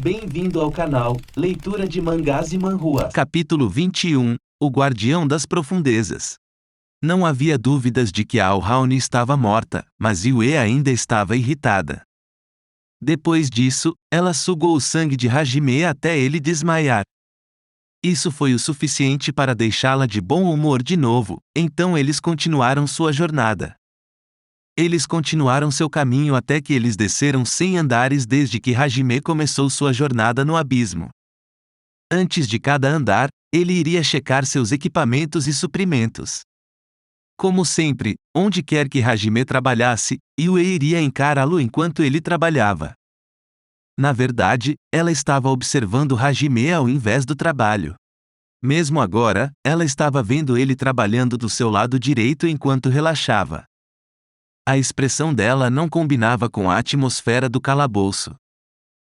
Bem-vindo ao canal Leitura de Mangás e Manhwas. Capítulo 21 O Guardião das Profundezas. Não havia dúvidas de que a Alraune estava morta, mas Yue ainda estava irritada. Depois disso, ela sugou o sangue de Hajime até ele desmaiar. Isso foi o suficiente para deixá-la de bom humor de novo, então eles continuaram sua jornada. Eles continuaram seu caminho até que eles desceram 100 andares desde que Hajime começou sua jornada no abismo. Antes de cada andar, ele iria checar seus equipamentos e suprimentos. Como sempre, onde quer que Hajime trabalhasse, Yue iria encará-lo enquanto ele trabalhava. Na verdade, ela estava observando Hajime ao invés do trabalho. Mesmo agora, ela estava vendo ele trabalhando do seu lado direito enquanto relaxava. A expressão dela não combinava com a atmosfera do calabouço.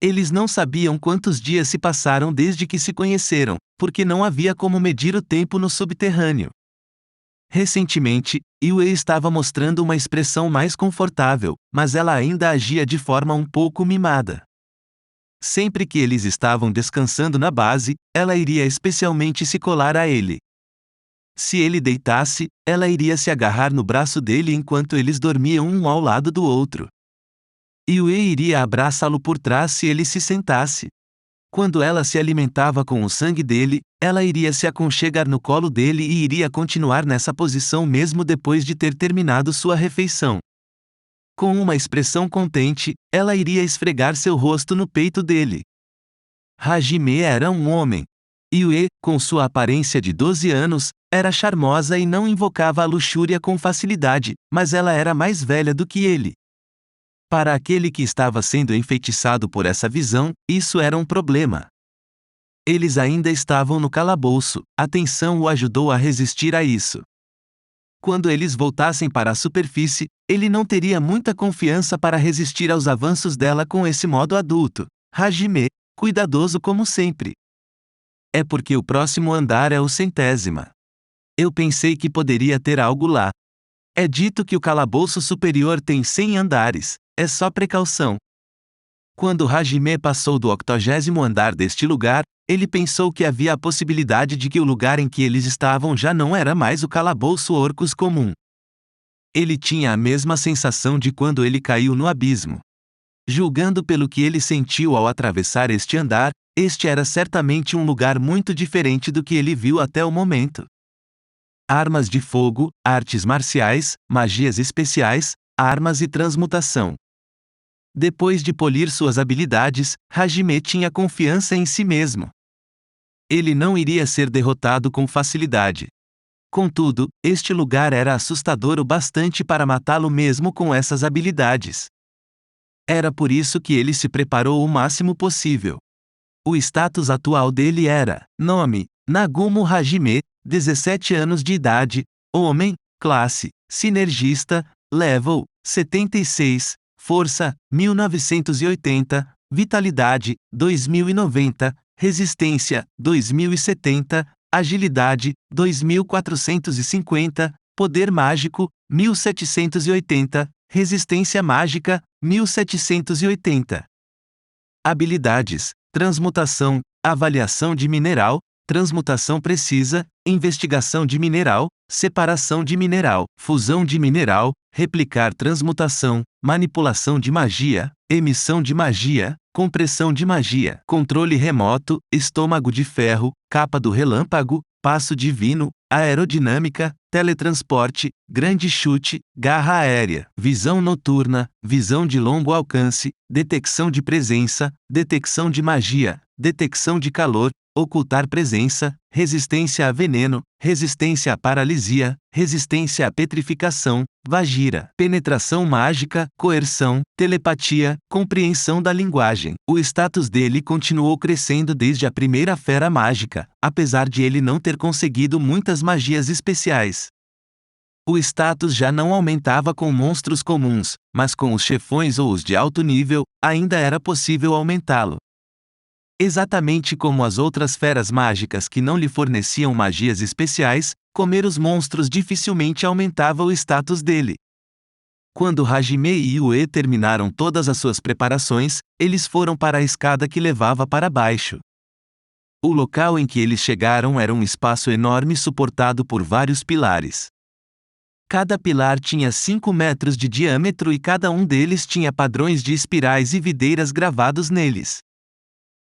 Eles não sabiam quantos dias se passaram desde que se conheceram, porque não havia como medir o tempo no subterrâneo. Recentemente, Yue estava mostrando uma expressão mais confortável, mas ela ainda agia de forma um pouco mimada. Sempre que eles estavam descansando na base, ela iria especialmente se colar a ele. Se ele deitasse, ela iria se agarrar no braço dele enquanto eles dormiam um ao lado do outro. Yue iria abraçá-lo por trás se ele se sentasse. Quando ela se alimentava com o sangue dele, ela iria se aconchegar no colo dele e iria continuar nessa posição mesmo depois de ter terminado sua refeição. Com uma expressão contente, ela iria esfregar seu rosto no peito dele. Hajime era um homem. Yue, com sua aparência de 12 anos, era charmosa e não invocava a luxúria com facilidade, mas ela era mais velha do que ele. Para aquele que estava sendo enfeitiçado por essa visão, isso era um problema. Eles ainda estavam no calabouço, a tensão o ajudou a resistir a isso. Quando eles voltassem para a superfície, ele não teria muita confiança para resistir aos avanços dela com esse modo adulto. Hajime, cuidadoso como sempre. É porque o próximo andar é o 100º. Eu pensei que poderia ter algo lá. É dito que o calabouço superior tem 100 andares, é só precaução. Quando Hajime passou do 80º andar deste lugar, ele pensou que havia a possibilidade de que o lugar em que eles estavam já não era mais o calabouço Orcus comum. Ele tinha a mesma sensação de quando ele caiu no abismo. Julgando pelo que ele sentiu ao atravessar este andar, este era certamente um lugar muito diferente do que ele viu até o momento. Armas de fogo, artes marciais, magias especiais, armas e transmutação. Depois de polir suas habilidades, Hajime tinha confiança em si mesmo. Ele não iria ser derrotado com facilidade. Contudo, este lugar era assustador o bastante para matá-lo mesmo com essas habilidades. Era por isso que ele se preparou o máximo possível. O status atual dele era: nome, Nagumo Hajime, 17 anos de idade, homem, classe, sinergista, level, 76, força, 1980, vitalidade, 2090, resistência, 2070, agilidade, 2450, poder mágico, 1780, resistência mágica, 1780. Habilidades: transmutação, avaliação de mineral, transmutação precisa, investigação de mineral, separação de mineral, fusão de mineral, replicar transmutação, manipulação de magia, emissão de magia, compressão de magia, controle remoto, estômago de ferro, capa do relâmpago, passo divino, aerodinâmica, teletransporte, grande chute, garra aérea, visão noturna, visão de longo alcance, detecção de presença, detecção de magia, detecção de calor, ocultar presença, resistência a veneno, resistência à paralisia, resistência à petrificação, vagira, penetração mágica, coerção, telepatia, compreensão da linguagem. O status dele continuou crescendo desde a primeira fera mágica, apesar de ele não ter conseguido muitas magias especiais. O status já não aumentava com monstros comuns, mas com os chefões ou os de alto nível, ainda era possível aumentá-lo. Exatamente como as outras feras mágicas que não lhe forneciam magias especiais, comer os monstros dificilmente aumentava o status dele. Quando Hajime e Yue terminaram todas as suas preparações, eles foram para a escada que levava para baixo. O local em que eles chegaram era um espaço enorme suportado por vários pilares. Cada pilar tinha 5 metros de diâmetro e cada um deles tinha padrões de espirais e videiras gravados neles.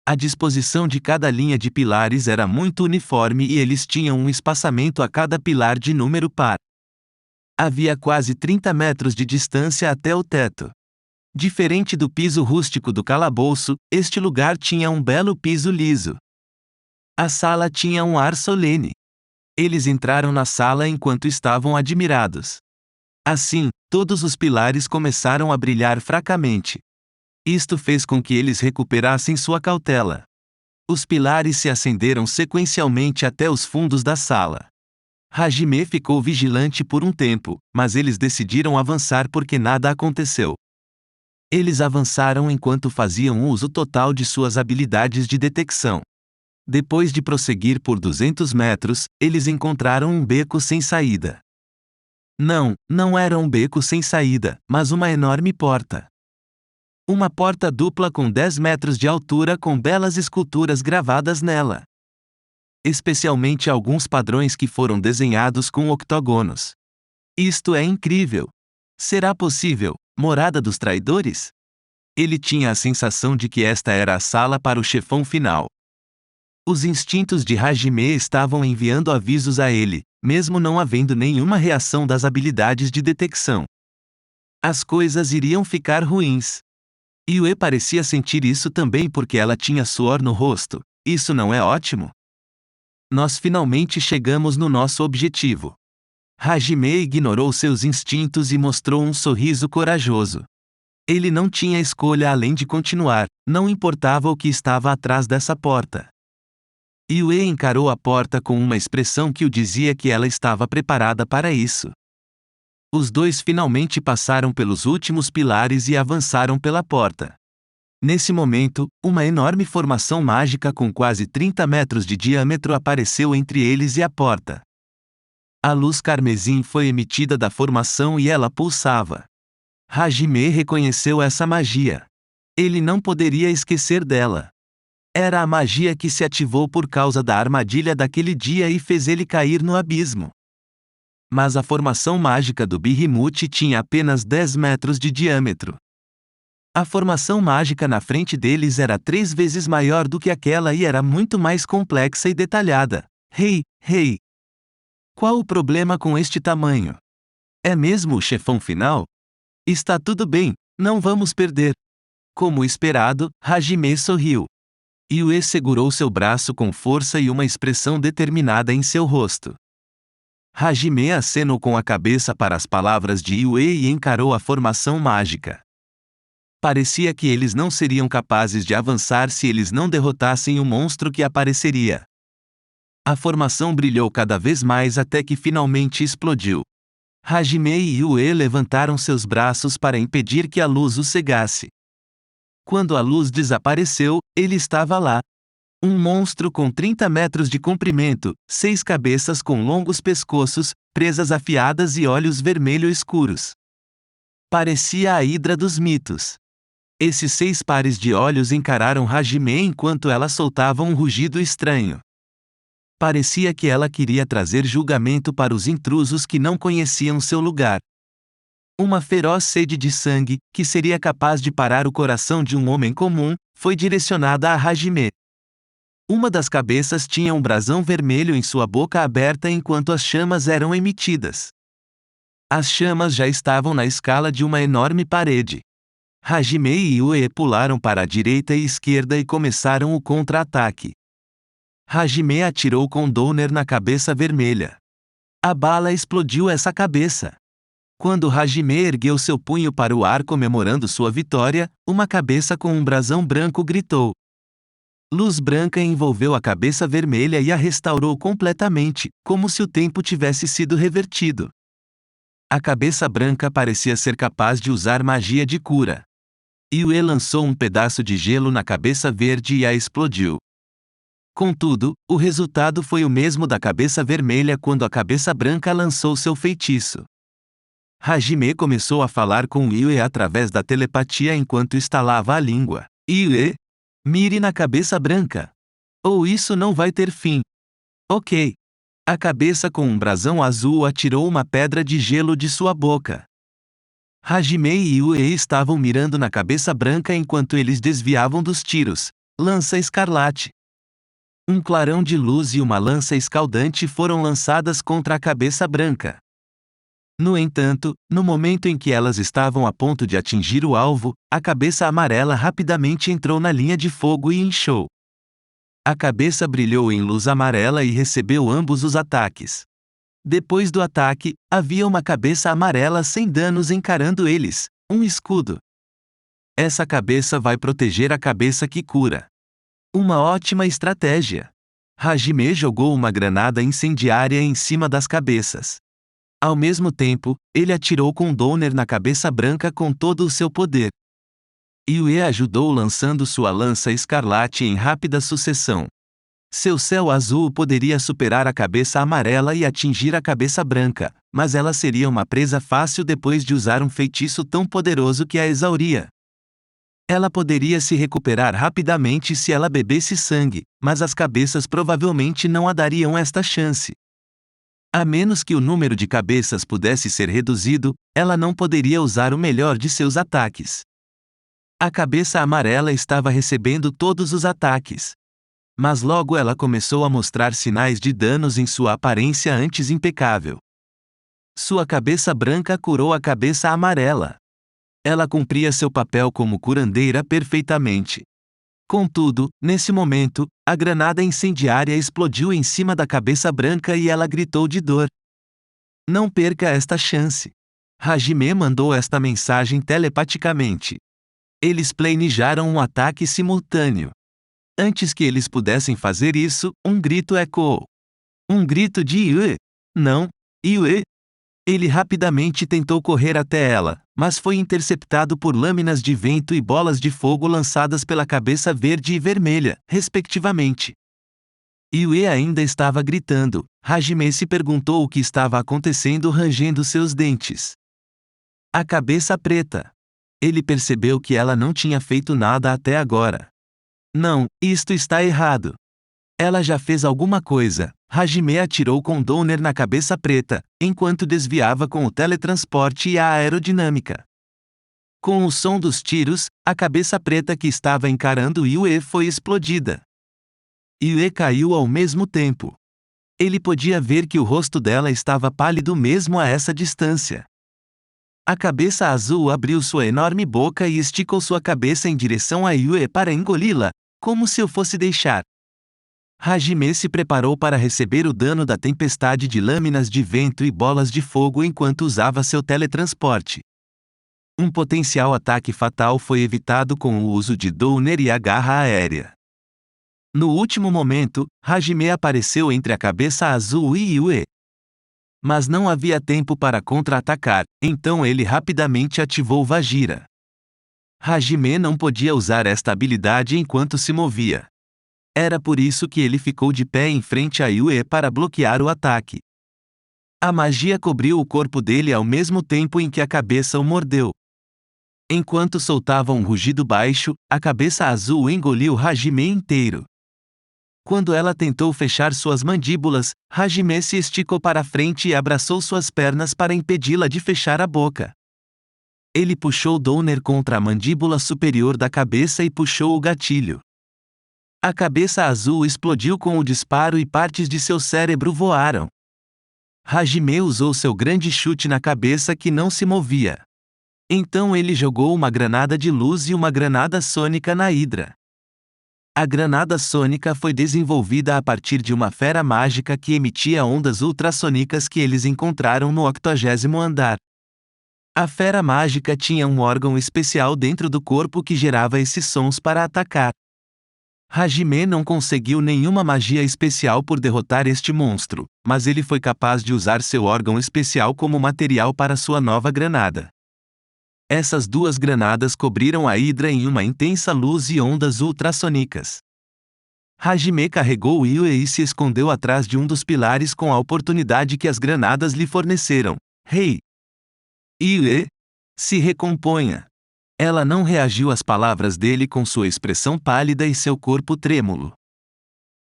A disposição de cada linha de pilares era muito uniforme e eles tinham um espaçamento a cada pilar de número par. Havia quase 30 metros de distância até o teto. Diferente do piso rústico do calabouço, este lugar tinha um belo piso liso. A sala tinha um ar solene. Eles entraram na sala enquanto estavam admirados. Assim, todos os pilares começaram a brilhar fracamente. Isto fez com que eles recuperassem sua cautela. Os pilares se acenderam sequencialmente até os fundos da sala. Hajime ficou vigilante por um tempo, mas eles decidiram avançar porque nada aconteceu. Eles avançaram enquanto faziam uso total de suas habilidades de detecção. Depois de prosseguir por 200 metros, eles encontraram um beco sem saída. Não era um beco sem saída, mas uma enorme porta. Uma porta dupla com 10 metros de altura com belas esculturas gravadas nela. Especialmente alguns padrões que foram desenhados com octógonos. Isto é incrível! Será possível, morada dos traidores? Ele tinha a sensação de que esta era a sala para o chefão final. Os instintos de Hajime estavam enviando avisos a ele, mesmo não havendo nenhuma reação das habilidades de detecção. As coisas iriam ficar ruins. Yue parecia sentir isso também porque ela tinha suor no rosto. Isso não é ótimo? Nós finalmente chegamos no nosso objetivo. Hajime ignorou seus instintos e mostrou um sorriso corajoso. Ele não tinha escolha além de continuar, não importava o que estava atrás dessa porta. Yue encarou a porta com uma expressão que o dizia que ela estava preparada para isso. Os dois finalmente passaram pelos últimos pilares e avançaram pela porta. Nesse momento, uma enorme formação mágica com quase 30 metros de diâmetro apareceu entre eles e a porta. A luz carmesim foi emitida da formação e ela pulsava. Hajime reconheceu essa magia. Ele não poderia esquecer dela. Era a magia que se ativou por causa da armadilha daquele dia e fez ele cair no abismo. Mas a formação mágica do Behemoth tinha apenas 10 metros de diâmetro. A formação mágica na frente deles era 3 vezes maior do que aquela e era muito mais complexa e detalhada. Hey! Qual o problema com este tamanho? É mesmo o chefão final? Está tudo bem, não vamos perder. Como esperado, Hajime sorriu. Yue segurou seu braço com força e uma expressão determinada em seu rosto. Hajime acenou com a cabeça para as palavras de Yue e encarou a formação mágica. Parecia que eles não seriam capazes de avançar se eles não derrotassem o monstro que apareceria. A formação brilhou cada vez mais até que finalmente explodiu. Hajime e Yue levantaram seus braços para impedir que a luz os cegasse. Quando a luz desapareceu, ele estava lá. Um monstro com 30 metros de comprimento, 6 cabeças com longos pescoços, presas afiadas e olhos vermelho escuros. Parecia a Hidra dos mitos. Esses 6 pares de olhos encararam Hajime enquanto ela soltava um rugido estranho. Parecia que ela queria trazer julgamento para os intrusos que não conheciam seu lugar. Uma feroz sede de sangue, que seria capaz de parar o coração de um homem comum, foi direcionada a Hajime. Uma das cabeças tinha um brasão vermelho em sua boca aberta enquanto as chamas eram emitidas. As chamas já estavam na escala de uma enorme parede. Hajime e Yue pularam para a direita e esquerda e começaram o contra-ataque. Hajime atirou com Downer na cabeça vermelha. A bala explodiu essa cabeça. Quando Hajime ergueu seu punho para o ar comemorando sua vitória, uma cabeça com um brasão branco gritou. Luz branca envolveu a cabeça vermelha e a restaurou completamente, como se o tempo tivesse sido revertido. A cabeça branca parecia ser capaz de usar magia de cura. Yue lançou um pedaço de gelo na cabeça verde e a explodiu. Contudo, o resultado foi o mesmo da cabeça vermelha quando a cabeça branca lançou seu feitiço. Hajime começou a falar com Yue através da telepatia enquanto estalava a língua. Yue, mire na cabeça branca. Ou isso não vai ter fim. Ok. A cabeça com um brasão azul atirou uma pedra de gelo de sua boca. Hajime e Yue estavam mirando na cabeça branca enquanto eles desviavam dos tiros. Lança escarlate. Um clarão de luz e uma lança escaldante foram lançadas contra a cabeça branca. No entanto, no momento em que elas estavam a ponto de atingir o alvo, a cabeça amarela rapidamente entrou na linha de fogo e inchou. A cabeça brilhou em luz amarela e recebeu ambos os ataques. Depois do ataque, havia uma cabeça amarela sem danos encarando eles, um escudo. Essa cabeça vai proteger a cabeça que cura. Uma ótima estratégia. Hajime jogou uma granada incendiária em cima das cabeças. Ao mesmo tempo, ele atirou com Downer na cabeça branca com todo o seu poder. Yue ajudou lançando sua lança escarlate em rápida sucessão. Seu céu azul poderia superar a cabeça amarela e atingir a cabeça branca, mas ela seria uma presa fácil depois de usar um feitiço tão poderoso que a exauria. Ela poderia se recuperar rapidamente se ela bebesse sangue, mas as cabeças provavelmente não a dariam esta chance. A menos que o número de cabeças pudesse ser reduzido, ela não poderia usar o melhor de seus ataques. A cabeça amarela estava recebendo todos os ataques. Mas logo ela começou a mostrar sinais de danos em sua aparência antes impecável. Sua cabeça branca curou a cabeça amarela. Ela cumpria seu papel como curandeira perfeitamente. Contudo, nesse momento, a granada incendiária explodiu em cima da cabeça branca e ela gritou de dor. Não perca esta chance. Hajime mandou esta mensagem telepaticamente. Eles planejaram um ataque simultâneo. Antes que eles pudessem fazer isso, um grito ecoou. Um grito de Yue. Não, Yue. Ele rapidamente tentou correr até ela, mas foi interceptado por lâminas de vento e bolas de fogo lançadas pela cabeça verde e vermelha, respectivamente. Yue ainda estava gritando. Hajime se perguntou o que estava acontecendo rangendo seus dentes. A cabeça preta. Ele percebeu que ela não tinha feito nada até agora. Não, isto está errado. Ela já fez alguma coisa. Hajime atirou com Downer na cabeça preta, enquanto desviava com o teletransporte e a aerodinâmica. Com o som dos tiros, a cabeça preta que estava encarando Yue foi explodida. Yue caiu ao mesmo tempo. Ele podia ver que o rosto dela estava pálido mesmo a essa distância. A cabeça azul abriu sua enorme boca e esticou sua cabeça em direção a Yue para engoli-la, como se o fosse deixar. Hajime se preparou para receber o dano da tempestade de lâminas de vento e bolas de fogo enquanto usava seu teletransporte. Um potencial ataque fatal foi evitado com o uso de Downer e a garra aérea. No último momento, Hajime apareceu entre a cabeça azul e Yue. Mas não havia tempo para contra-atacar, então ele rapidamente ativou Vajira. Hajime não podia usar esta habilidade enquanto se movia. Era por isso que ele ficou de pé em frente a Yue para bloquear o ataque. A magia cobriu o corpo dele ao mesmo tempo em que a cabeça o mordeu. Enquanto soltava um rugido baixo, a cabeça azul engoliu Hajime inteiro. Quando ela tentou fechar suas mandíbulas, Hajime se esticou para frente e abraçou suas pernas para impedi-la de fechar a boca. Ele puxou Downer contra a mandíbula superior da cabeça e puxou o gatilho. A cabeça azul explodiu com o disparo e partes de seu cérebro voaram. Hajime usou seu grande chute na cabeça que não se movia. Então ele jogou uma granada de luz e uma granada sônica na Hidra. A granada sônica foi desenvolvida a partir de uma fera mágica que emitia ondas ultrassônicas que eles encontraram no 80º andar. A fera mágica tinha um órgão especial dentro do corpo que gerava esses sons para atacar. Hajime não conseguiu nenhuma magia especial por derrotar este monstro, mas ele foi capaz de usar seu órgão especial como material para sua nova granada. Essas duas granadas cobriram a Hidra em uma intensa luz e ondas ultrassônicas. Hajime carregou Yue e se escondeu atrás de um dos pilares com a oportunidade que as granadas lhe forneceram. Hey! Yue, se recomponha. Ela não reagiu às palavras dele com sua expressão pálida e seu corpo trêmulo.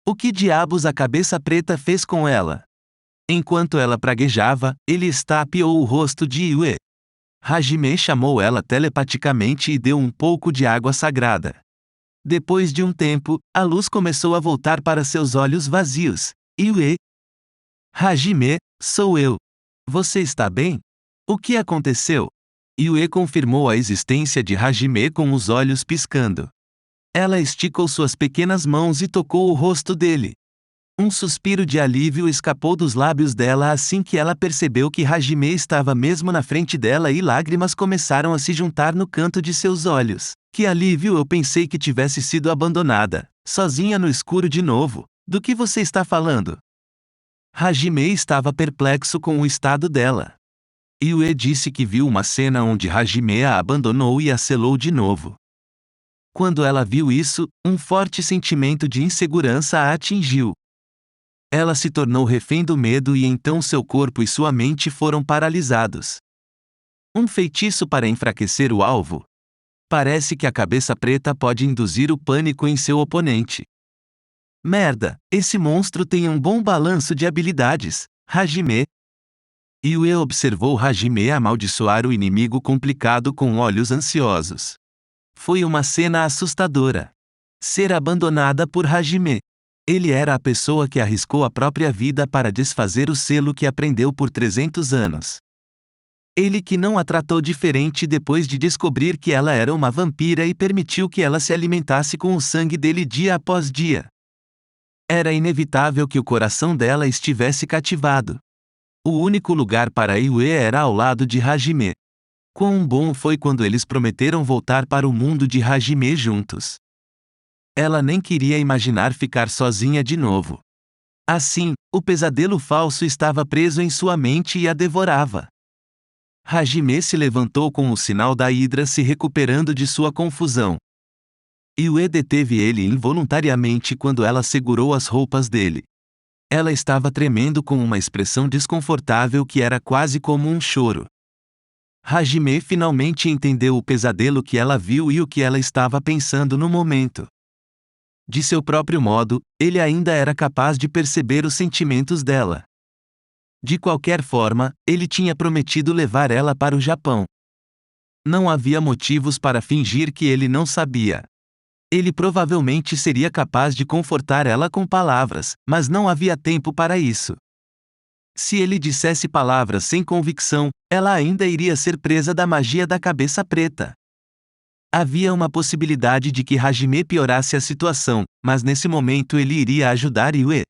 O que diabos a cabeça preta fez com ela? Enquanto ela praguejava, ele estapeou o rosto de Yue. Hajime chamou ela telepaticamente e deu um pouco de água sagrada. Depois de um tempo, a luz começou a voltar para seus olhos vazios. Yue? Hajime, sou eu. Você está bem? O que aconteceu? Yue confirmou a existência de Hajime com os olhos piscando. Ela esticou suas pequenas mãos e tocou o rosto dele. Um suspiro de alívio escapou dos lábios dela assim que ela percebeu que Hajime estava mesmo na frente dela e lágrimas começaram a se juntar no canto de seus olhos. Que alívio, eu pensei que tivesse sido abandonada, sozinha no escuro de novo. Do que você está falando? Hajime estava perplexo com o estado dela. Yue disse que viu uma cena onde Hajime a abandonou e a selou de novo. Quando ela viu isso, um forte sentimento de insegurança a atingiu. Ela se tornou refém do medo e então seu corpo e sua mente foram paralisados. Um feitiço para enfraquecer o alvo? Parece que a cabeça preta pode induzir o pânico em seu oponente. Merda, esse monstro tem um bom balanço de habilidades, Hajime. Yue observou Hajime amaldiçoar o inimigo complicado com olhos ansiosos. Foi uma cena assustadora. Ser abandonada por Hajime. Ele era a pessoa que arriscou a própria vida para desfazer o selo que aprendeu por 300 anos. Ele que não a tratou diferente depois de descobrir que ela era uma vampira e permitiu que ela se alimentasse com o sangue dele dia após dia. Era inevitável que o coração dela estivesse cativado. O único lugar para Yue era ao lado de Hajime. Quão bom foi quando eles prometeram voltar para o mundo de Hajime juntos. Ela nem queria imaginar ficar sozinha de novo. Assim, o pesadelo falso estava preso em sua mente e a devorava. Hajime se levantou com o sinal da hidra se recuperando de sua confusão. Yue deteve ele involuntariamente quando ela segurou as roupas dele. Ela estava tremendo com uma expressão desconfortável que era quase como um choro. Hajime finalmente entendeu o pesadelo que ela viu e o que ela estava pensando no momento. De seu próprio modo, ele ainda era capaz de perceber os sentimentos dela. De qualquer forma, ele tinha prometido levar ela para o Japão. Não havia motivos para fingir que ele não sabia. Ele provavelmente seria capaz de confortar ela com palavras, mas não havia tempo para isso. Se ele dissesse palavras sem convicção, ela ainda iria ser presa da magia da cabeça preta. Havia uma possibilidade de que Hajime piorasse a situação, mas nesse momento ele iria ajudar Yue.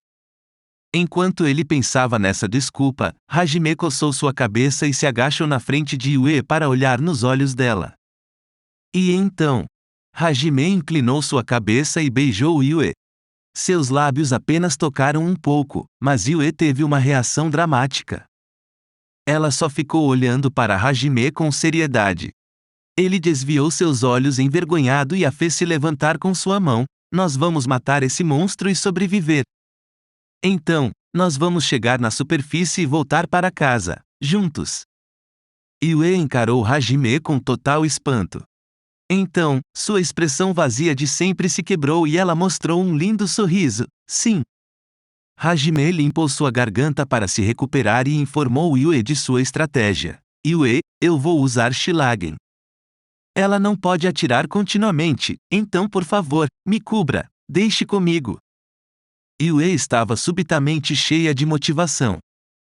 Enquanto ele pensava nessa desculpa, Hajime coçou sua cabeça e se agachou na frente de Yue para olhar nos olhos dela. E então, Hajime inclinou sua cabeça e beijou Yue. Seus lábios apenas tocaram um pouco, mas Yue teve uma reação dramática. Ela só ficou olhando para Hajime com seriedade. Ele desviou seus olhos envergonhado e a fez se levantar com sua mão. Nós vamos matar esse monstro e sobreviver. Então, nós vamos chegar na superfície e voltar para casa, juntos. Yue encarou Hajime com total espanto. Então, sua expressão vazia de sempre se quebrou e ela mostrou um lindo sorriso. Sim. Hajime limpou sua garganta para se recuperar e informou Yue de sua estratégia. Yue, eu vou usar Shilagen. Ela não pode atirar continuamente, então por favor, me cubra, deixe comigo. Yue estava subitamente cheia de motivação.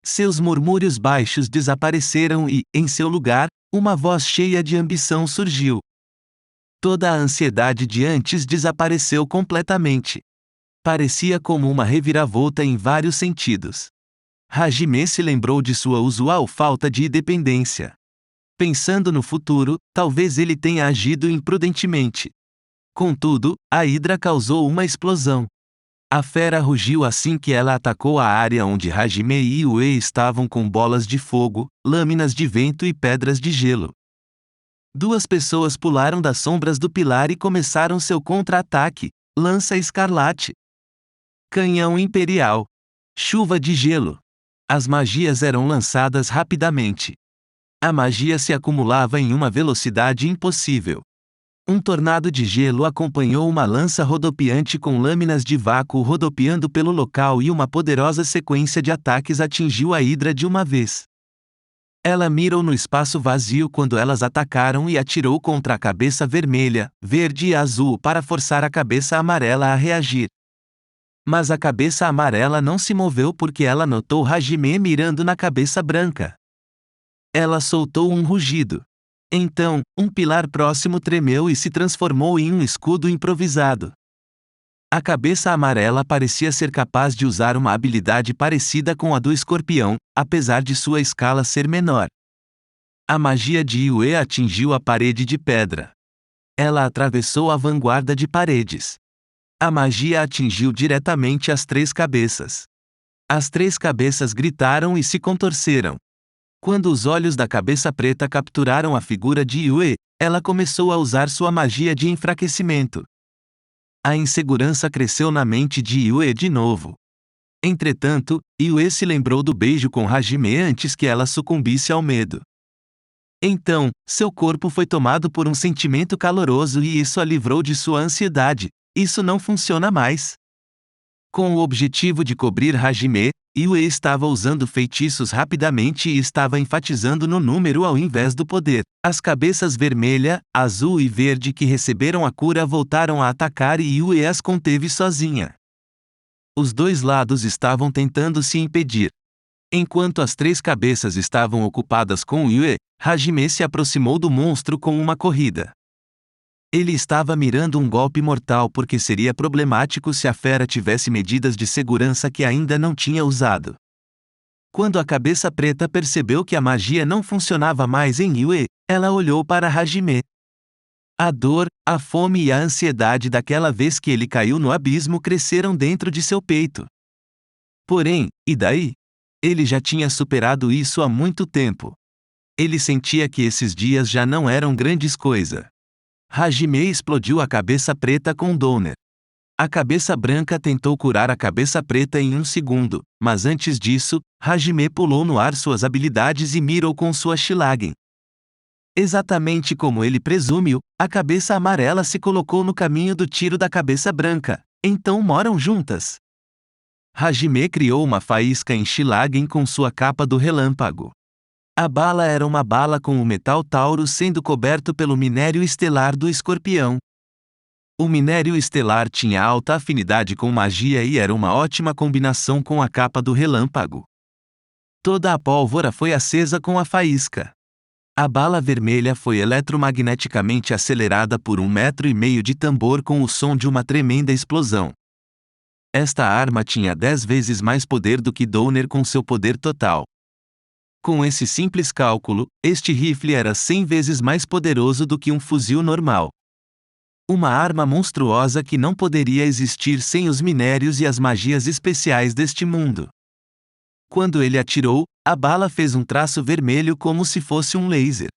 Seus murmúrios baixos desapareceram e, em seu lugar, uma voz cheia de ambição surgiu. Toda a ansiedade de antes desapareceu completamente. Parecia como uma reviravolta em vários sentidos. Hajime se lembrou de sua usual falta de independência. Pensando no futuro, talvez ele tenha agido imprudentemente. Contudo, a hidra causou uma explosão. A fera rugiu assim que ela atacou a área onde Hajime e Yue estavam com bolas de fogo, lâminas de vento e pedras de gelo. Duas pessoas pularam das sombras do pilar e começaram seu contra-ataque, lança escarlate. Canhão imperial. Chuva de gelo. As magias eram lançadas rapidamente. A magia se acumulava em uma velocidade impossível. Um tornado de gelo acompanhou uma lança rodopiante com lâminas de vácuo rodopiando pelo local e uma poderosa sequência de ataques atingiu a Hidra de uma vez. Ela mirou no espaço vazio quando elas atacaram e atirou contra a cabeça vermelha, verde e azul para forçar a cabeça amarela a reagir. Mas a cabeça amarela não se moveu porque ela notou Hajime mirando na cabeça branca. Ela soltou um rugido. Então, um pilar próximo tremeu e se transformou em um escudo improvisado. A cabeça amarela parecia ser capaz de usar uma habilidade parecida com a do escorpião, apesar de sua escala ser menor. A magia de Yue atingiu a parede de pedra. Ela atravessou a vanguarda de paredes. A magia atingiu diretamente as 3 cabeças. As 3 cabeças gritaram e se contorceram. Quando os olhos da cabeça preta capturaram a figura de Yue, ela começou a usar sua magia de enfraquecimento. A insegurança cresceu na mente de Yue de novo. Entretanto, Yue se lembrou do beijo com Hajime antes que ela sucumbisse ao medo. Então, seu corpo foi tomado por um sentimento caloroso e isso a livrou de sua ansiedade. Isso não funciona mais. Com o objetivo de cobrir Hajime, Yue estava usando feitiços rapidamente e estava enfatizando no número ao invés do poder. As cabeças vermelha, azul e verde que receberam a cura voltaram a atacar e Yue as conteve sozinha. Os 2 lados estavam tentando se impedir. Enquanto as 3 cabeças estavam ocupadas com Yue, Hajime se aproximou do monstro com uma corrida. Ele estava mirando um golpe mortal porque seria problemático se a fera tivesse medidas de segurança que ainda não tinha usado. Quando a cabeça preta percebeu que a magia não funcionava mais em Yue, ela olhou para Hajime. A dor, a fome e a ansiedade daquela vez que ele caiu no abismo cresceram dentro de seu peito. Porém, e daí? Ele já tinha superado isso há muito tempo. Ele sentia que esses dias já não eram grandes coisa. Hajime explodiu a cabeça preta com Downer. A cabeça branca tentou curar a cabeça preta em 1 segundo, mas antes disso, Hajime pulou no ar suas habilidades e mirou com sua Shilagen. Exatamente como ele presumiu, a cabeça amarela se colocou no caminho do tiro da cabeça branca, então moram juntas. Hajime criou uma faísca em Shilagen com sua capa do relâmpago. A bala era uma bala com o metal Taurus sendo coberto pelo minério estelar do escorpião. O minério estelar tinha alta afinidade com magia e era uma ótima combinação com a capa do relâmpago. Toda a pólvora foi acesa com a faísca. A bala vermelha foi eletromagneticamente acelerada por 1,5 metros de tambor com o som de uma tremenda explosão. Esta arma tinha 10 vezes mais poder do que Downer com seu poder total. Com esse simples cálculo, este rifle era 100 vezes mais poderoso do que um fuzil normal. Uma arma monstruosa que não poderia existir sem os minérios e as magias especiais deste mundo. Quando ele atirou, a bala fez um traço vermelho como se fosse um laser.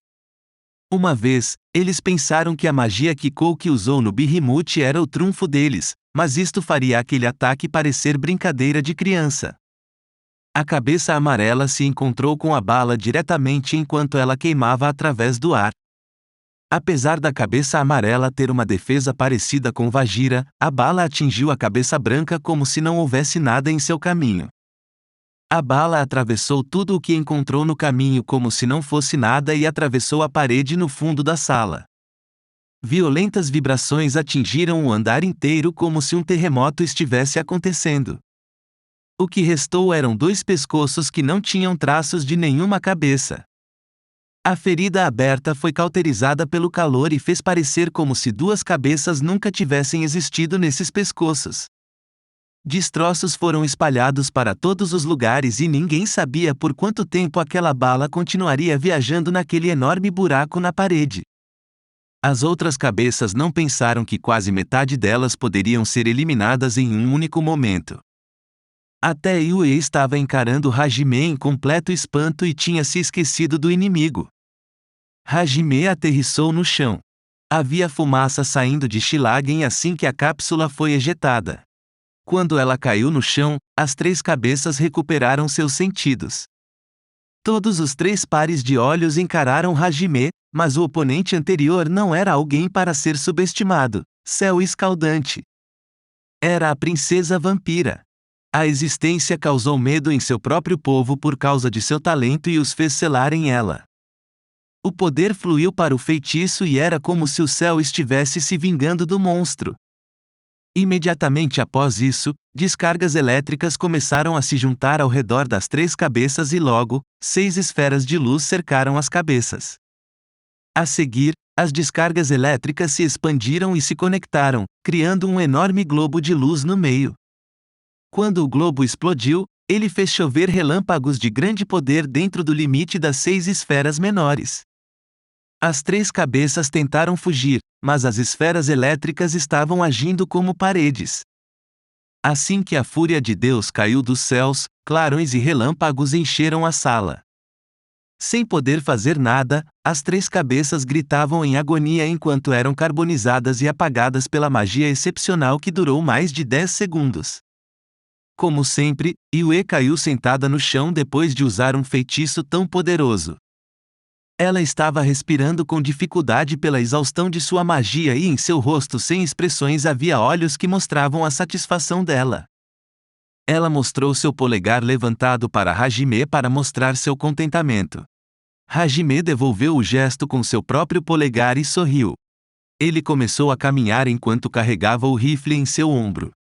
Uma vez, eles pensaram que a magia que Kouki usou no Behemoth era o trunfo deles, mas isto faria aquele ataque parecer brincadeira de criança. A cabeça amarela se encontrou com a bala diretamente enquanto ela queimava através do ar. Apesar da cabeça amarela ter uma defesa parecida com Vajira, a bala atingiu a cabeça branca como se não houvesse nada em seu caminho. A bala atravessou tudo o que encontrou no caminho como se não fosse nada e atravessou a parede no fundo da sala. Violentas vibrações atingiram o andar inteiro como se um terremoto estivesse acontecendo. O que restou eram 2 pescoços que não tinham traços de nenhuma cabeça. A ferida aberta foi cauterizada pelo calor e fez parecer como se 2 cabeças nunca tivessem existido nesses pescoços. Destroços foram espalhados para todos os lugares e ninguém sabia por quanto tempo aquela bala continuaria viajando naquele enorme buraco na parede. As outras cabeças não pensaram que quase metade delas poderiam ser eliminadas em um único momento. Até Yue estava encarando Hajime em completo espanto e tinha se esquecido do inimigo. Hajime aterrissou no chão. Havia fumaça saindo de Shilagen assim que a cápsula foi ejetada. Quando ela caiu no chão, as 3 cabeças recuperaram seus sentidos. Todos os 3 pares de olhos encararam Hajime, mas o oponente anterior não era alguém para ser subestimado. Céu escaldante. Era a princesa vampira. A existência causou medo em seu próprio povo por causa de seu talento e os fez selarem ela. O poder fluiu para o feitiço e era como se o céu estivesse se vingando do monstro. Imediatamente após isso, descargas elétricas começaram a se juntar ao redor das 3 cabeças e logo, 6 esferas de luz cercaram as cabeças. A seguir, as descargas elétricas se expandiram e se conectaram, criando um enorme globo de luz no meio. Quando o globo explodiu, ele fez chover relâmpagos de grande poder dentro do limite das 6 esferas menores. As 3 cabeças tentaram fugir, mas as esferas elétricas estavam agindo como paredes. Assim que a fúria de Deus caiu dos céus, clarões e relâmpagos encheram a sala. Sem poder fazer nada, as 3 cabeças gritavam em agonia enquanto eram carbonizadas e apagadas pela magia excepcional que durou mais de 10 segundos. Como sempre, Yue caiu sentada no chão depois de usar um feitiço tão poderoso. Ela estava respirando com dificuldade pela exaustão de sua magia e em seu rosto sem expressões havia olhos que mostravam a satisfação dela. Ela mostrou seu polegar levantado para Hajime para mostrar seu contentamento. Hajime devolveu o gesto com seu próprio polegar e sorriu. Ele começou a caminhar enquanto carregava o rifle em seu ombro.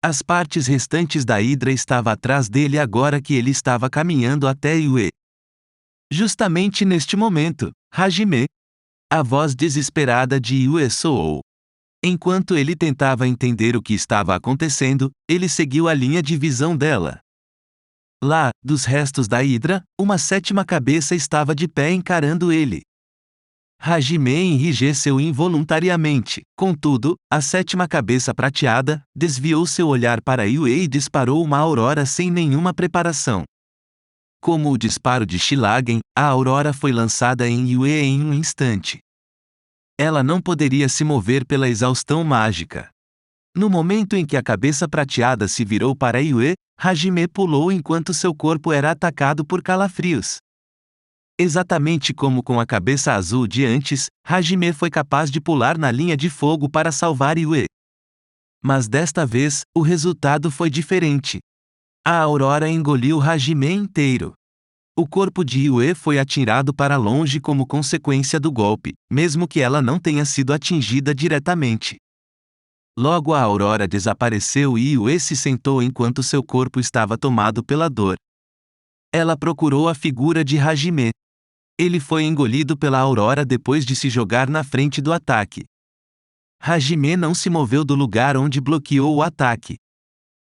As partes restantes da Hidra estavam atrás dele agora que ele estava caminhando até Yue. Justamente neste momento, Hajime. A voz desesperada de Yue soou. Enquanto ele tentava entender o que estava acontecendo, ele seguiu a linha de visão dela. Lá, dos restos da Hidra, uma 7ª cabeça estava de pé encarando ele. Hajime enrijeceu involuntariamente, contudo, a 7ª cabeça prateada desviou seu olhar para Yue e disparou uma aurora sem nenhuma preparação. Como o disparo de Shilagen, a aurora foi lançada em Yue em um instante. Ela não poderia se mover pela exaustão mágica. No momento em que a cabeça prateada se virou para Yue, Hajime pulou enquanto seu corpo era atacado por calafrios. Exatamente como com a cabeça azul de antes, Hajime foi capaz de pular na linha de fogo para salvar Yue. Mas desta vez, o resultado foi diferente. A aurora engoliu Hajime inteiro. O corpo de Yue foi atirado para longe como consequência do golpe, mesmo que ela não tenha sido atingida diretamente. Logo a aurora desapareceu e Yue se sentou enquanto seu corpo estava tomado pela dor. Ela procurou a figura de Hajime. Ele foi engolido pela aurora depois de se jogar na frente do ataque. Hajime não se moveu do lugar onde bloqueou o ataque.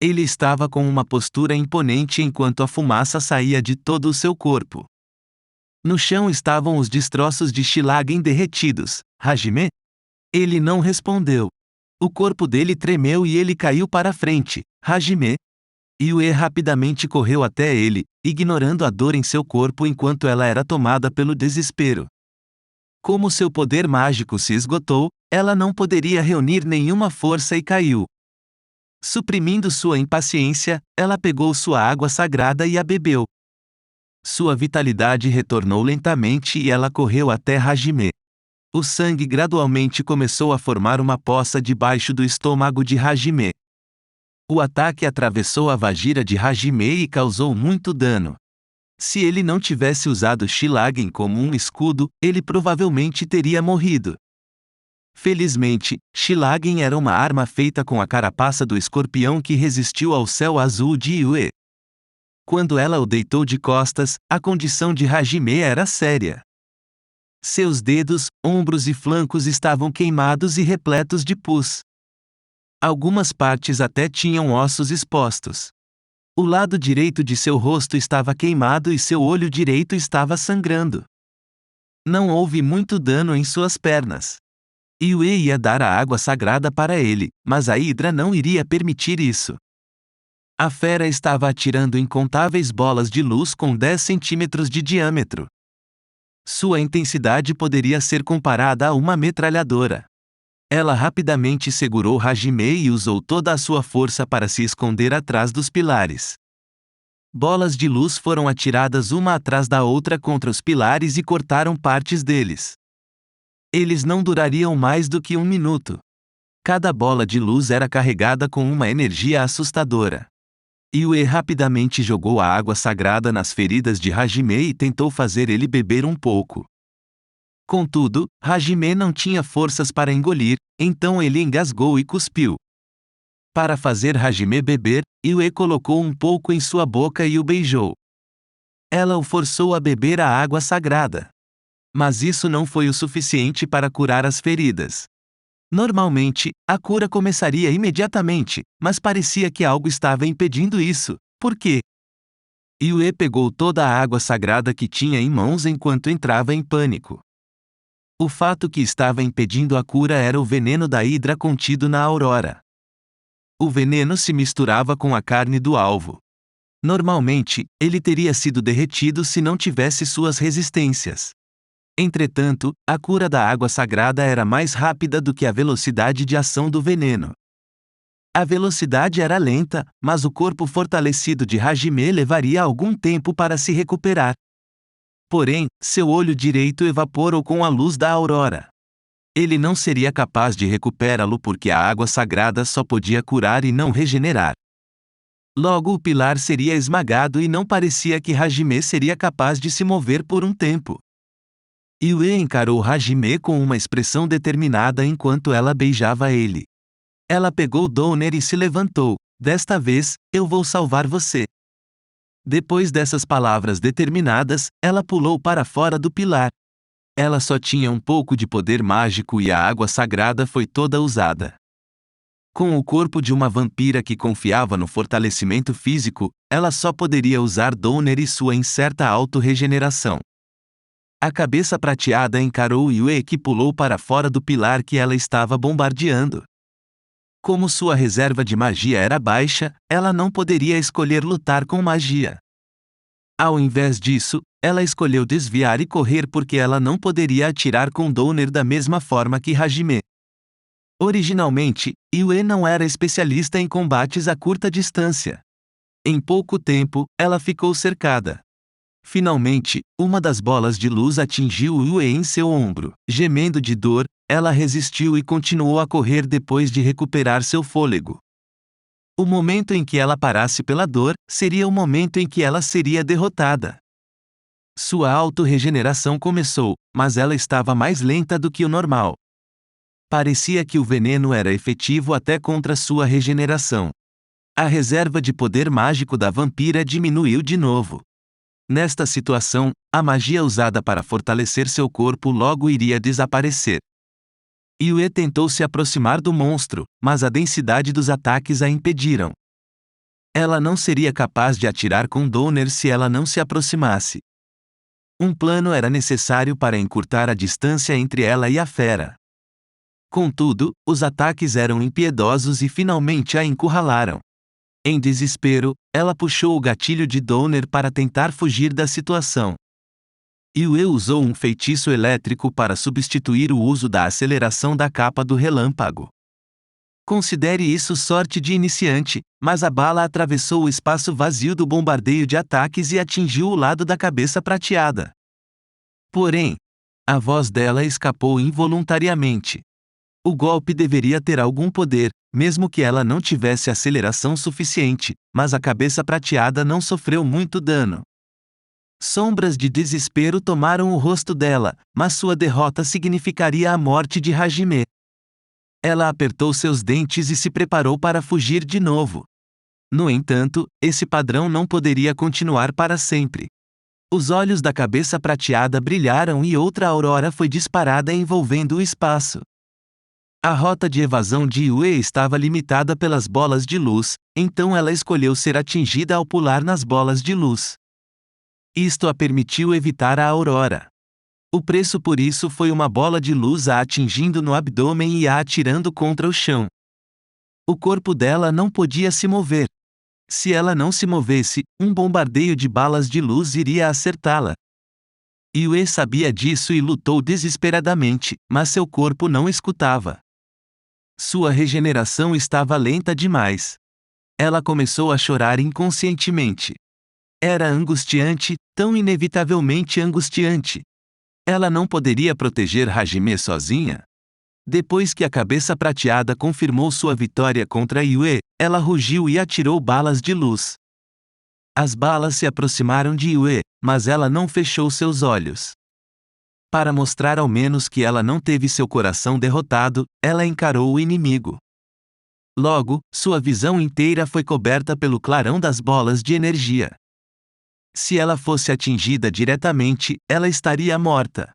Ele estava com uma postura imponente enquanto a fumaça saía de todo o seu corpo. No chão estavam os destroços de Shilagen derretidos. Hajime? Ele não respondeu. O corpo dele tremeu e ele caiu para frente. Hajime? Yue rapidamente correu até ele, ignorando a dor em seu corpo enquanto ela era tomada pelo desespero. Como seu poder mágico se esgotou, ela não poderia reunir nenhuma força e caiu. Suprimindo sua impaciência, ela pegou sua água sagrada e a bebeu. Sua vitalidade retornou lentamente e ela correu até Hajime. O sangue gradualmente começou a formar uma poça debaixo do estômago de Hajime. O ataque atravessou a vagira de Hajime e causou muito dano. Se ele não tivesse usado Shilagen como um escudo, ele provavelmente teria morrido. Felizmente, Shilagen era uma arma feita com a carapaça do escorpião que resistiu ao céu azul de Yue. Quando ela o deitou de costas, a condição de Hajime era séria. Seus dedos, ombros e flancos estavam queimados e repletos de pus. Algumas partes até tinham ossos expostos. O lado direito de seu rosto estava queimado e seu olho direito estava sangrando. Não houve muito dano em suas pernas. Yue ia dar a água sagrada para ele, mas a Hidra não iria permitir isso. A fera estava atirando incontáveis bolas de luz com 10 centímetros de diâmetro. Sua intensidade poderia ser comparada a uma metralhadora. Ela rapidamente segurou Hajime e usou toda a sua força para se esconder atrás dos pilares. Bolas de luz foram atiradas uma atrás da outra contra os pilares e cortaram partes deles. Eles não durariam mais do que 1 minuto. Cada bola de luz era carregada com uma energia assustadora. Yue rapidamente jogou a água sagrada nas feridas de Hajime e tentou fazer ele beber um pouco. Contudo, Hajime não tinha forças para engolir, então ele engasgou e cuspiu. Para fazer Hajime beber, Yue colocou um pouco em sua boca e o beijou. Ela o forçou a beber a água sagrada. Mas isso não foi o suficiente para curar as feridas. Normalmente, a cura começaria imediatamente, mas parecia que algo estava impedindo isso. Por quê? Yue pegou toda a água sagrada que tinha em mãos enquanto entrava em pânico. O fato que estava impedindo a cura era o veneno da hidra contido na aurora. O veneno se misturava com a carne do alvo. Normalmente, ele teria sido derretido se não tivesse suas resistências. Entretanto, a cura da água sagrada era mais rápida do que a velocidade de ação do veneno. A velocidade era lenta, mas o corpo fortalecido de Hajime levaria algum tempo para se recuperar. Porém, seu olho direito evaporou com a luz da aurora. Ele não seria capaz de recuperá-lo porque a água sagrada só podia curar e não regenerar. Logo o pilar seria esmagado e não parecia que Hajime seria capaz de se mover por um tempo. Yue encarou Hajime com uma expressão determinada enquanto ela beijava ele. Ela pegou Downer e se levantou. Desta vez, eu vou salvar você. Depois dessas palavras determinadas, ela pulou para fora do pilar. Ela só tinha um pouco de poder mágico e a água sagrada foi toda usada. Com o corpo de uma vampira que confiava no fortalecimento físico, ela só poderia usar Downer e sua incerta auto-regeneração. A cabeça prateada encarou Yue que pulou para fora do pilar que ela estava bombardeando. Como sua reserva de magia era baixa, ela não poderia escolher lutar com magia. Ao invés disso, ela escolheu desviar e correr porque ela não poderia atirar com Downer da mesma forma que Hajime. Originalmente, Yue não era especialista em combates a curta distância. Em pouco tempo, ela ficou cercada. Finalmente, uma das bolas de luz atingiu Yue em seu ombro. Gemendo de dor, ela resistiu e continuou a correr depois de recuperar seu fôlego. O momento em que ela parasse pela dor, seria o momento em que ela seria derrotada. Sua auto-regeneração começou, mas ela estava mais lenta do que o normal. Parecia que o veneno era efetivo até contra sua regeneração. A reserva de poder mágico da vampira diminuiu de novo. Nesta situação, a magia usada para fortalecer seu corpo logo iria desaparecer. Yue tentou se aproximar do monstro, mas a densidade dos ataques a impediram. Ela não seria capaz de atirar com Downer se ela não se aproximasse. Um plano era necessário para encurtar a distância entre ela e a fera. Contudo, os ataques eram impiedosos e finalmente a encurralaram. Em desespero, ela puxou o gatilho de Downer para tentar fugir da situação. Yue usou um feitiço elétrico para substituir o uso da aceleração da capa do relâmpago. Considere isso sorte de iniciante, mas a bala atravessou o espaço vazio do bombardeio de ataques e atingiu o lado da cabeça prateada. Porém, a voz dela escapou involuntariamente. O golpe deveria ter algum poder, mesmo que ela não tivesse aceleração suficiente, mas a cabeça prateada não sofreu muito dano. Sombras de desespero tomaram o rosto dela, mas sua derrota significaria a morte de Hajime. Ela apertou seus dentes e se preparou para fugir de novo. No entanto, esse padrão não poderia continuar para sempre. Os olhos da cabeça prateada brilharam e outra aurora foi disparada envolvendo o espaço. A rota de evasão de Yue estava limitada pelas bolas de luz, então ela escolheu ser atingida ao pular nas bolas de luz. Isto a permitiu evitar a aurora. O preço por isso foi uma bola de luz a atingindo no abdômen e a atirando contra o chão. O corpo dela não podia se mover. Se ela não se movesse, um bombardeio de balas de luz iria acertá-la. Yue sabia disso e lutou desesperadamente, mas seu corpo não escutava. Sua regeneração estava lenta demais. Ela começou a chorar inconscientemente. Era angustiante, tão inevitavelmente angustiante. Ela não poderia proteger Hajime sozinha. Depois que a cabeça prateada confirmou sua vitória contra Yue, ela rugiu e atirou balas de luz. As balas se aproximaram de Yue, mas ela não fechou seus olhos. Para mostrar ao menos que ela não teve seu coração derrotado, ela encarou o inimigo. Logo, sua visão inteira foi coberta pelo clarão das bolas de energia. Se ela fosse atingida diretamente, ela estaria morta.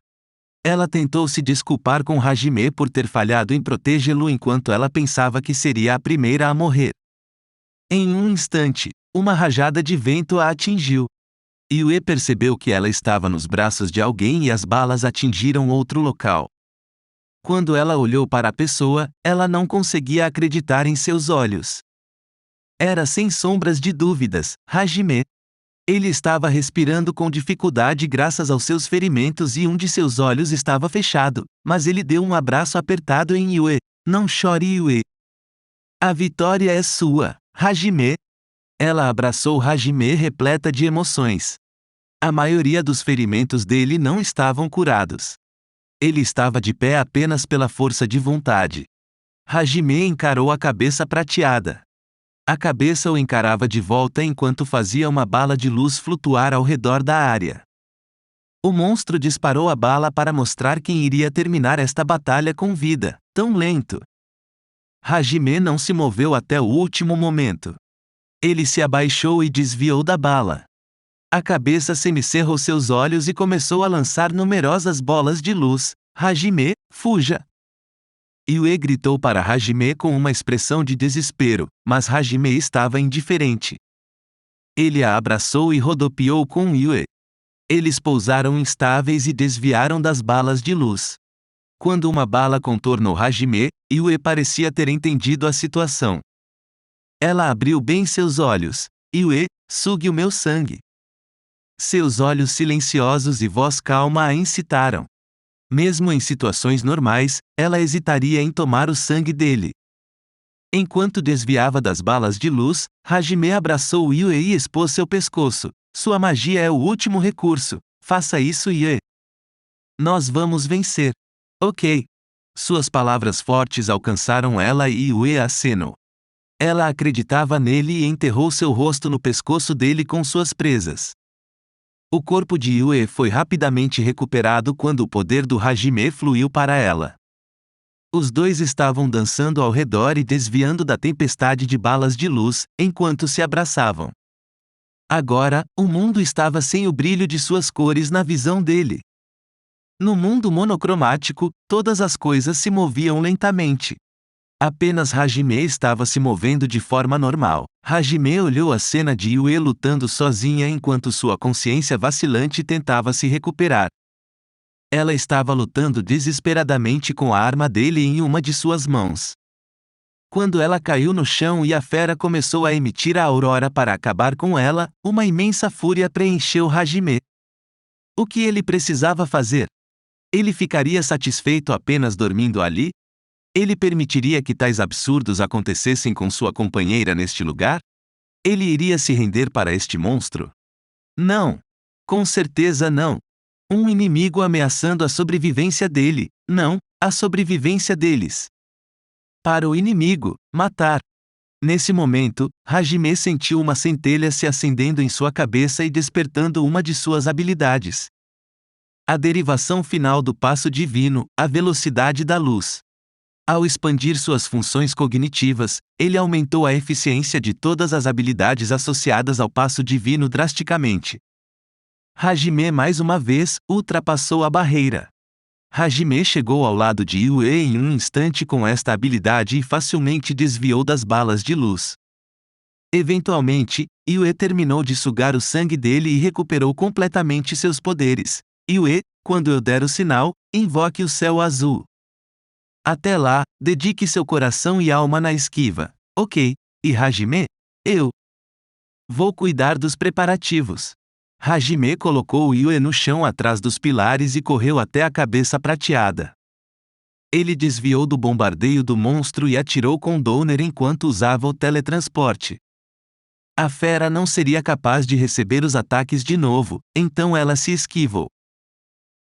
Ela tentou se desculpar com Hajime por ter falhado em protegê-lo enquanto ela pensava que seria a primeira a morrer. Em um instante, uma rajada de vento a atingiu. Yue percebeu que ela estava nos braços de alguém e as balas atingiram outro local. Quando ela olhou para a pessoa, ela não conseguia acreditar em seus olhos. Era sem sombras de dúvidas, Hajime. Ele estava respirando com dificuldade graças aos seus ferimentos e um de seus olhos estava fechado, mas ele deu um abraço apertado em Yue. Não chore, Yue. A vitória é sua, Hajime. Ela abraçou Hajime repleta de emoções. A maioria dos ferimentos dele não estavam curados. Ele estava de pé apenas pela força de vontade. Hajime encarou a cabeça prateada. A cabeça o encarava de volta enquanto fazia uma bala de luz flutuar ao redor da área. O monstro disparou a bala para mostrar quem iria terminar esta batalha com vida, tão lento. Hajime não se moveu até o último momento. Ele se abaixou e desviou da bala. A cabeça semicerrou seus olhos e começou a lançar numerosas bolas de luz. Hajime, fuja! Yue gritou para Hajime com uma expressão de desespero, mas Hajime estava indiferente. Ele a abraçou e rodopiou com Yue. Eles pousaram instáveis e desviaram das balas de luz. Quando uma bala contornou Hajime, Yue parecia ter entendido a situação. Ela abriu bem seus olhos. Yue, sugue o meu sangue. Seus olhos silenciosos e voz calma a incitaram. Mesmo em situações normais, ela hesitaria em tomar o sangue dele. Enquanto desviava das balas de luz, Hajime abraçou Yue e expôs seu pescoço. Sua magia é o último recurso. Faça isso, Yue. Nós vamos vencer. Ok. Suas palavras fortes alcançaram ela e Yue acenou. Ela acreditava nele e enterrou seu rosto no pescoço dele com suas presas. O corpo de Yue foi rapidamente recuperado quando o poder do Hajime fluiu para ela. Os dois estavam dançando ao redor e desviando da tempestade de balas de luz, enquanto se abraçavam. Agora, o mundo estava sem o brilho de suas cores na visão dele. No mundo monocromático, todas as coisas se moviam lentamente. Apenas Hajime estava se movendo de forma normal. Hajime olhou a cena de Yue lutando sozinha enquanto sua consciência vacilante tentava se recuperar. Ela estava lutando desesperadamente com a arma dele em uma de suas mãos. Quando ela caiu no chão e a fera começou a emitir a aurora para acabar com ela, uma imensa fúria preencheu Hajime. O que ele precisava fazer? Ele ficaria satisfeito apenas dormindo ali? Ele permitiria que tais absurdos acontecessem com sua companheira neste lugar? Ele iria se render para este monstro? Não. Com certeza não. Um inimigo ameaçando a sobrevivência dele, não, a sobrevivência deles. Para o inimigo, matar. Nesse momento, Hajime sentiu uma centelha se acendendo em sua cabeça e despertando uma de suas habilidades. A derivação final do passo divino, a velocidade da luz. Ao expandir suas funções cognitivas, ele aumentou a eficiência de todas as habilidades associadas ao passo divino drasticamente. Hajime mais uma vez ultrapassou a barreira. Hajime chegou ao lado de Yue em um instante com esta habilidade e facilmente desviou das balas de luz. Eventualmente, Yue terminou de sugar o sangue dele e recuperou completamente seus poderes. Yue, quando eu der o sinal, invoque o céu azul. Até lá, dedique seu coração e alma na esquiva. Ok. E Hajime? Eu vou cuidar dos preparativos. Hajime colocou Yue no chão atrás dos pilares e correu até a cabeça prateada. Ele desviou do bombardeio do monstro e atirou com Downer enquanto usava o teletransporte. A fera não seria capaz de receber os ataques de novo, então ela se esquivou.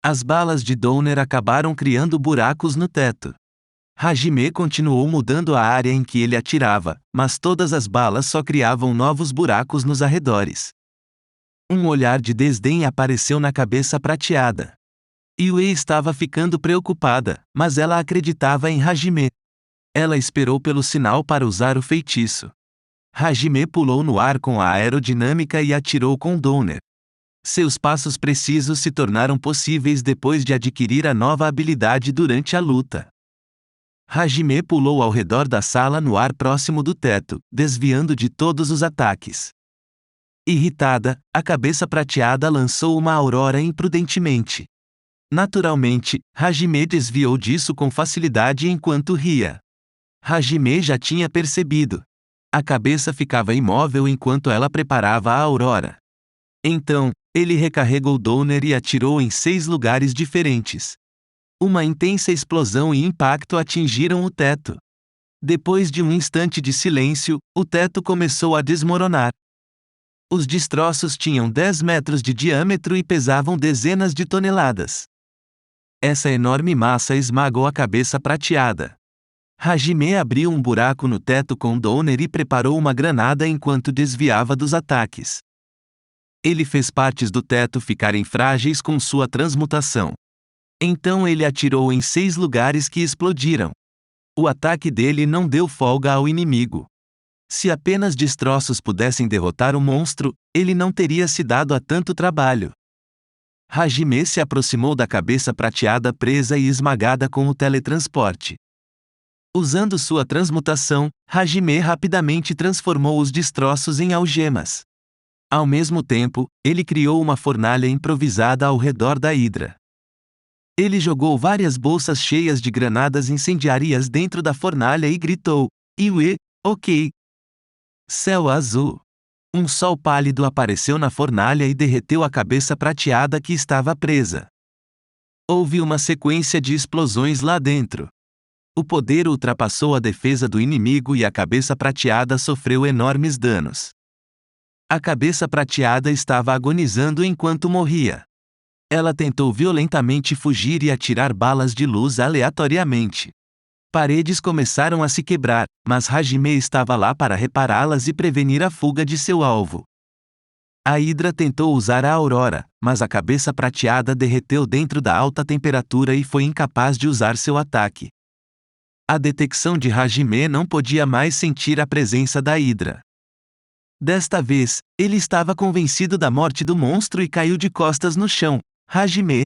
As balas de Donner acabaram criando buracos no teto. Hajime continuou mudando a área em que ele atirava, mas todas as balas só criavam novos buracos nos arredores. Um olhar de desdém apareceu na cabeça prateada. Yue estava ficando preocupada, mas ela acreditava em Hajime. Ela esperou pelo sinal para usar o feitiço. Hajime pulou no ar com a aerodinâmica e atirou com Donner. Seus passos precisos se tornaram possíveis depois de adquirir a nova habilidade durante a luta. Hajime pulou ao redor da sala no ar próximo do teto, desviando de todos os ataques. Irritada, a cabeça prateada lançou uma aurora imprudentemente. Naturalmente, Hajime desviou disso com facilidade enquanto ria. Hajime já tinha percebido. A cabeça ficava imóvel enquanto ela preparava a aurora. Então, ele recarregou Donner e atirou em 6 lugares diferentes. Uma intensa explosão e impacto atingiram o teto. Depois de um instante de silêncio, o teto começou a desmoronar. Os destroços tinham 10 metros de diâmetro e pesavam dezenas de toneladas. Essa enorme massa esmagou a cabeça prateada. Hajime abriu um buraco no teto com Donner e preparou uma granada enquanto desviava dos ataques. Ele fez partes do teto ficarem frágeis com sua transmutação. Então ele atirou em 6 lugares que explodiram. O ataque dele não deu folga ao inimigo. Se apenas destroços pudessem derrotar o monstro, ele não teria se dado a tanto trabalho. Hajime se aproximou da cabeça prateada presa e esmagada com o teletransporte. Usando sua transmutação, Hajime rapidamente transformou os destroços em algemas. Ao mesmo tempo, ele criou uma fornalha improvisada ao redor da Hidra. Ele jogou várias bolsas cheias de granadas incendiárias dentro da fornalha e gritou: "Iue, ok." Céu azul. Um sol pálido apareceu na fornalha e derreteu a cabeça prateada que estava presa. Houve uma sequência de explosões lá dentro. O poder ultrapassou a defesa do inimigo e a cabeça prateada sofreu enormes danos. A cabeça prateada estava agonizando enquanto morria. Ela tentou violentamente fugir e atirar balas de luz aleatoriamente. Paredes começaram a se quebrar, mas Hajime estava lá para repará-las e prevenir a fuga de seu alvo. A Hidra tentou usar a aurora, mas a cabeça prateada derreteu dentro da alta temperatura e foi incapaz de usar seu ataque. A detecção de Hajime não podia mais sentir a presença da Hidra. Desta vez, ele estava convencido da morte do monstro e caiu de costas no chão. Hajime.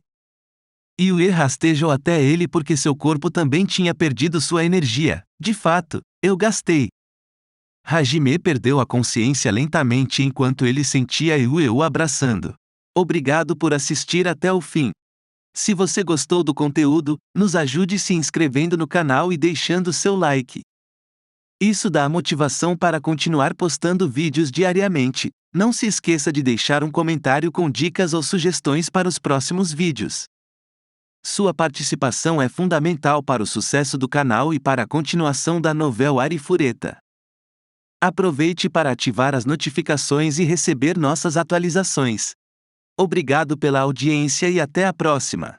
Yue rastejou até ele porque seu corpo também tinha perdido sua energia. De fato, eu gastei. Hajime perdeu a consciência lentamente enquanto ele sentia Yue o abraçando. Obrigado por assistir até o fim. Se você gostou do conteúdo, nos ajude se inscrevendo no canal e deixando seu like. Isso dá motivação para continuar postando vídeos diariamente. Não se esqueça de deixar um comentário com dicas ou sugestões para os próximos vídeos. Sua participação é fundamental para o sucesso do canal e para a continuação da novela Arifureta. Aproveite para ativar as notificações e receber nossas atualizações. Obrigado pela audiência e até a próxima.